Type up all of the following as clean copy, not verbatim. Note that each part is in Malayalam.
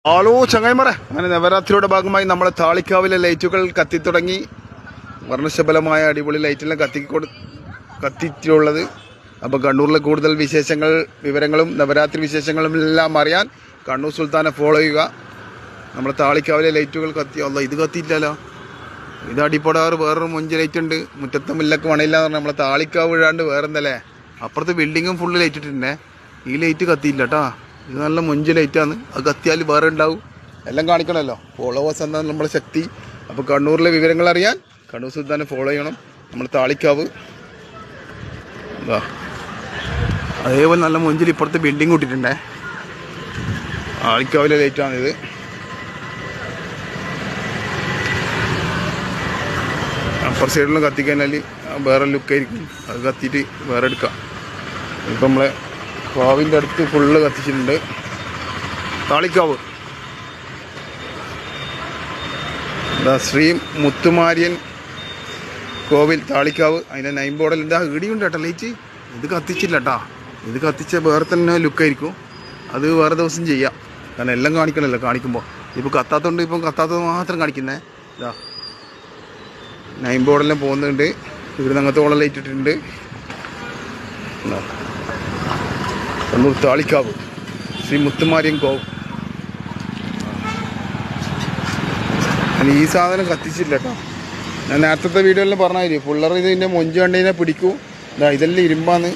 ഹലോ ചങ്ങായിമാരെ, അങ്ങനെ നവരാത്രിയുടെ ഭാഗമായി നമ്മളെ താളിക്കാവിലെ ലൈറ്റുകൾ കത്തിത്തുടങ്ങി. വർണ്ണശബലമായ അടിപൊളി ലൈറ്റെല്ലാം കത്തിയിട്ടുള്ളത്. അപ്പോൾ കണ്ണൂരിലെ കൂടുതൽ വിവരങ്ങളും നവരാത്രി വിശേഷങ്ങളും എല്ലാം അറിയാൻ കണ്ണൂർ സുൽത്താനെ ഫോളോ ചെയ്യുക. നമ്മളെ താളിക്കാവിലെ ലൈറ്റുകൾ ഇത് കത്തിയില്ലല്ലോ. ഇത് അടിപൊടാറ് വേറൊരു മൊഞ്ച് ലൈറ്റ് ഉണ്ട്. മുറ്റത്തെ മുല്ലക്ക് മണയില്ല എന്ന് പറഞ്ഞാൽ നമ്മളെ താളിക്കാവ് വീഴാണ്ട് വേറെന്തല്ലേ. അപ്പുറത്ത് ബിൽഡിങ്ങും ഫുള്ള് ലൈറ്റ് ഇട്ടിട്ടുണ്ടേ. ഈ ലൈറ്റ് കത്തിയില്ല കേട്ടോ. ഇത് നല്ല മൊഞ്ച് ലൈറ്റാണ്. അത് കത്തിയാൽ വേറെ ഉണ്ടാവും. എല്ലാം കാണിക്കണമല്ലോ. ഫോളോവേഴ്സ് എന്താണ് നമ്മുടെ ശക്തി. അപ്പോൾ കണ്ണൂരിലെ വിവരങ്ങൾ അറിയാൻ കണ്ണൂർ സുൽത്താനെ ഫോളോ ചെയ്യണം. നമ്മൾ താളിക്കാവ് എന്താ അതേപോലെ നല്ല മൊഞ്ചിൽ ഇപ്പുറത്ത് ബിൽഡിങ് ഇട്ടിട്ടുണ്ടേ. താളിക്കാവിലെ ലൈറ്റാണിത്. അപ്പർ സൈഡിലും കത്തിക്കഴിഞ്ഞാൽ വേറെ ലുക്കായിരിക്കും. അത് കത്തിയിട്ട് വേറെ എടുക്കാം. ഇപ്പം നമ്മളെ കാവിൻ്റെ അടുത്ത് ഫുള്ള് കത്തിച്ചിട്ടുണ്ട്. താളിക്കാവ് ശ്രീ മുത്തുമാര്യൻ കോവിൽ താളിക്കാവ്. അതിൻ്റെ നൈം ബോർഡിൽ എന്താ ഇടിയുണ്ട് കേട്ടോ ലൈറ്റ്. ഇത് കത്തിച്ചില്ല കേട്ടോ. ഇത് കത്തിച്ച വേറെ തന്നെ ലുക്കായിരിക്കും. അത് വേറെ ദിവസം ചെയ്യാം. കാരണം എല്ലാം കാണിക്കണമല്ലോ. കാണിക്കുമ്പോൾ ഇപ്പോൾ കത്താത്തതുകൊണ്ട് ഇപ്പം കത്താത്തത് മാത്രം കാണിക്കുന്നേ. ഇതാ നൈം ബോർഡെല്ലാം പോകുന്നുണ്ട്. ഇവിടെ അങ്ങനത്തോളം ലൈറ്റ് ഇട്ടിട്ടുണ്ട്. കണ്ണൂർ താളിക്കാവ് ശ്രീ മുത്തുമാര്യൻ കോവ്. ഞാൻ ഈ സാധനം കത്തിച്ചില്ല കേട്ടോ. ഞാൻ നേരത്തെ വീഡിയോയിൽ പറഞ്ഞാൽ പിള്ളേർ ഇതിൻ്റെ മൊഞ്ച് കണ്ടതിനെ പിടിക്കൂ. ഇതെല്ലാം ഇരുമ്പാന്ന്.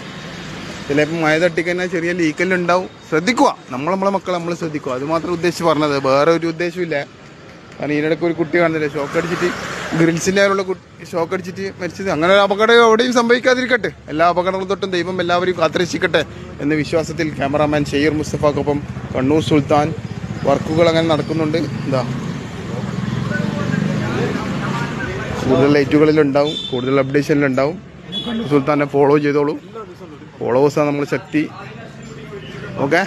ചിലപ്പോൾ മഴ തട്ടിക്കഴിഞ്ഞാൽ ചെറിയ ലീക്കെല്ലാം ഉണ്ടാവും. ശ്രദ്ധിക്കുക. നമ്മളെ മക്കളെ നമ്മൾ ശ്രദ്ധിക്കുക. അത് മാത്രം ഉദ്ദേശിച്ച് പറഞ്ഞത്. വേറെ ഒരു ഉദ്ദേശമില്ല. കാരണം ഇതിനിടയ്ക്ക് ഒരു കുട്ടി കാണുന്നില്ല, ഷോക്ക് അടിച്ചിട്ട് ഗ്രിൽസിൻ്റെ ആയുള്ള ഷോക്ക് അടിച്ചിട്ട് മരിച്ചത്. അങ്ങനെ ഒരു അപകടം എവിടെയും സംഭവിക്കാതിരിക്കട്ടെ. എല്ലാ അപകടങ്ങൾ തൊട്ടും ദൈവം എല്ലാവരെയും കാത്തിരക്ഷിക്കട്ടെ എന്ന വിശ്വാസത്തിൽ ക്യാമറാമാൻ ഷെയ്ർ മുസ്തഫാക്കൊപ്പം കണ്ണൂർ സുൽത്താൻ. വർക്കുകൾ അങ്ങനെ നടക്കുന്നുണ്ട്. എന്താ കൂടുതൽ ലൈറ്റുകളിലുണ്ടാവും, കൂടുതൽ അപ്ഡേഷനിലുണ്ടാവും. കണ്ണൂർ സുൽത്താനെ ഫോളോ ചെയ്തോളൂ. ഫോളോവേഴ്സാണ് നമ്മുടെ ശക്തി. ഓക്കെ.